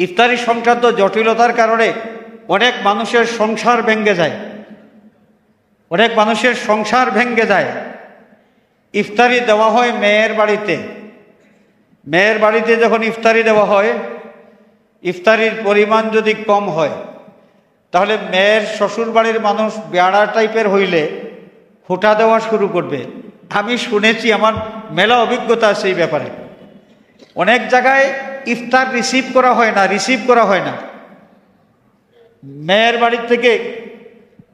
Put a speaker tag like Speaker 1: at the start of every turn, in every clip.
Speaker 1: ইফতারি সংক্রান্ত জটিলতার কারণে অনেক মানুষের সংসার ভেঙে যায়, অনেক মানুষের সংসার ভেঙে যায়। ইফতারি দেওয়া হয় মেয়ের বাড়িতে। মেয়ের বাড়িতে যখন ইফতারি দেওয়া হয়, ইফতারির পরিমাণ যদি কম হয়, তাহলে মেয়ের শ্বশুর বাড়ির মানুষ বেড়া টাইপের হইলে ফুটা দেওয়া শুরু করবে। আমি শুনেছি, আমার মেলা অভিজ্ঞতা আছে এই ব্যাপারে। অনেক জায়গায় ইফতার রিসিভ করা হয় না। মেয়ের বাড়ির থেকে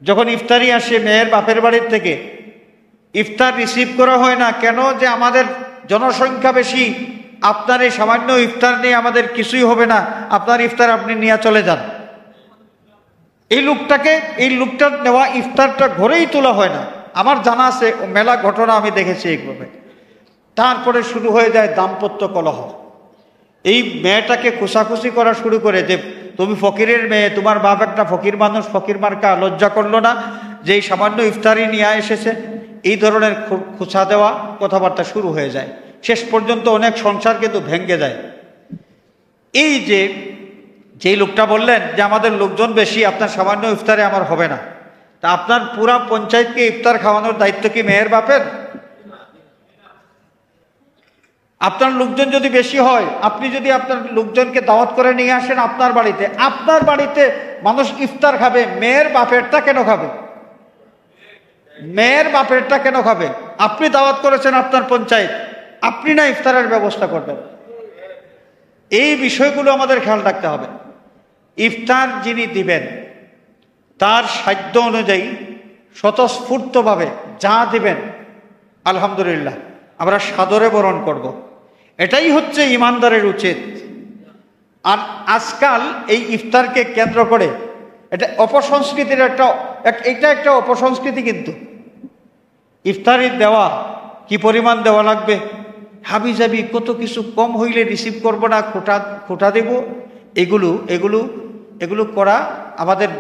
Speaker 1: যখন ইফতারি আসে, মেয়ের বাপের বাড়ির থেকে ইফতার রিসিভ করা হয় না। কেন? যে আমাদের জনসংখ্যা বেশি, আপনার এই সামান্য ইফতার নিয়ে আমাদের কিছুই হবে না, আপনার ইফতার আপনি নিয়ে চলে যান। এই লোকটার নেওয়া ইফতারটা ঘরেই তোলা হয় না। আমার জানা আছে, মেলা ঘটনা আমি দেখেছি এইভাবে। তারপরে শুরু হয়ে যায় দাম্পত্য কলহ। এই মেয়েটাকে খুশাখুশি করা শুরু করে যে তুমি ফকিরের মেয়ে, তোমার বাপ একটা ফকির মানুষ, ফকির মার্কা, লজ্জা করলো না যে এই সামান্য ইফতারি নিয়ে এসেছে। এই ধরনের খুশা দেওয়া কথাবার্তা শুরু হয়ে যায়। শেষ পর্যন্ত অনেক সংসার কিন্তু ভেঙে যায়। এই যেই লোকটা বললেন যে আমাদের লোকজন বেশি, আপনার সামান্য ইফতারে আমার হবে না, তা আপনার পুরা পঞ্চায়েতকে ইফতার খাওয়ানোর দায়িত্ব কি মেয়ের বাপের? আপনার লোকজন যদি বেশি হয়, আপনি যদি আপনার লোকজনকে দাওয়াত করে নিয়ে আসেন আপনার বাড়িতে মানুষ ইফতার খাবে, মেয়ের বাপেরটা কেন খাবে? মেয়ের বাপেরটা কেন খাবে? আপনি দাওয়াত করেছেন আপনার পঞ্চায়েত, আপনি না ইফতারের ব্যবস্থা করবেন? এই বিষয়গুলো আমাদের খেয়াল রাখতে হবে। ইফতার যিনি দিবেন তার সাধ্য অনুযায়ী স্বতঃস্ফূর্তভাবে যা দিবেন, আলহামদুলিল্লাহ আমরা সাদরে বরণ করব। এটাই হচ্ছে ইমানদারের উচিত। আর আজকাল এই ইফতারকে কেন্দ্র করে এটা অপসংস্কৃতির একটা অপসংস্কৃতি। কিন্তু ইফতারি দেওয়া কি পরিমাণ দেওয়া লাগবে, হাবিজাবি কত কিছু, কম হইলে রিসিভ করব না, খোটা দেব, এগুলো করা আমাদের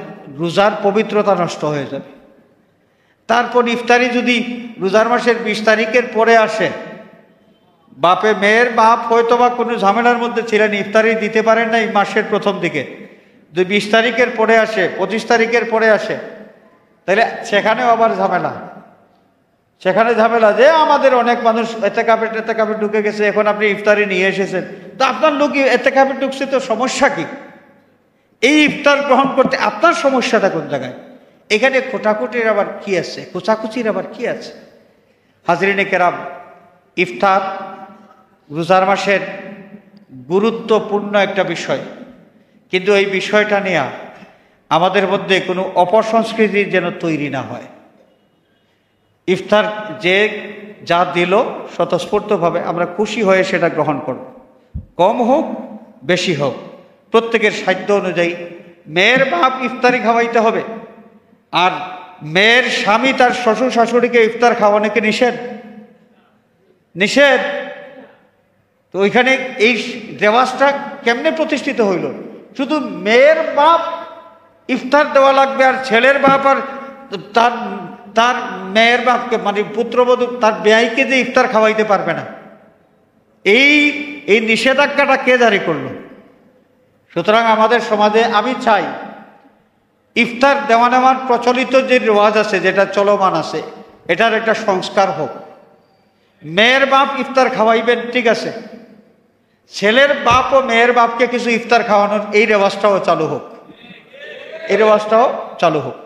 Speaker 1: রোজার পবিত্রতা নষ্ট হয়ে যাবে। তারপর ইফতারি যদি রোজার মাসের 20 তারিখের পরে আসে, মেয়ের বাপ হয়তোবা কোনো ঝামেলার মধ্যে ছিলেন, ইফতারি দিতে পারেন না এই মাসের প্রথম দিকে, 20 তারিখের পরে আসে, 25 তারিখের পরে আসে, তাহলে সেখানেও আবার ঝামেলা। যে আমাদের অনেক মানুষ এতেকাফে ঢুকে গেছে, এখন আপনি ইফতারি নিয়ে এসেছেন, তো আপনার লোক এতেকাফে ঢুকছে, তো সমস্যা কি? এই ইফতার গ্রহণ করতে আপনার সমস্যাটা কোন জায়গায়? এখানে খোঁচাখুচির আবার কি আছে? হাজরিনে কেরাম, ইফতার রোজার মাসের গুরুত্বপূর্ণ একটা বিষয়, কিন্তু এই বিষয়টা নিয়ে আমাদের মধ্যে কোনো অপসংস্কৃতি যেন তৈরি না হয়। ইফতার যে যা দিল স্বতঃস্ফূর্তভাবে আমরা খুশি হয়ে সেটা গ্রহণ করব, কম হোক বেশি হোক, প্রত্যেকের সাধ্য অনুযায়ী। মেয়ের বাপ ইফতারি খাওয়াইতে হবে, আর মেয়ের স্বামী তার শ্বশুর শাশুড়িকে ইফতার খাওয়ানোকে নিষেধ। তো ওইখানে এই রেওয়াজটা কেমনে প্রতিষ্ঠিত হইল? শুধু মেয়ের বাপ ইফতার দেওয়া লাগবে, আর ছেলের বাপ আর তার মেয়ের বাপকে, মানে পুত্রবধূ তার বেয়াইকে যে ইফতার খাওয়াইতে পারবে না, এই নিষেধাজ্ঞাটা কে জারি করলো? সুতরাং আমাদের সমাজে আমি চাই ইফতার দেওয়া নেওয়ার প্রচলিত যে রেওয়াজ আছে, যেটা চলমান আছে, এটার একটা সংস্কার হোক। মেয়ের বাপ ইফতার খাওয়াইবেন, ঠিক আছে, ছেলের বাপ ও মেয়ের বাপকে কিছু ইফতার খাওয়ানোর এই রেওয়াজটাও চালু হোক।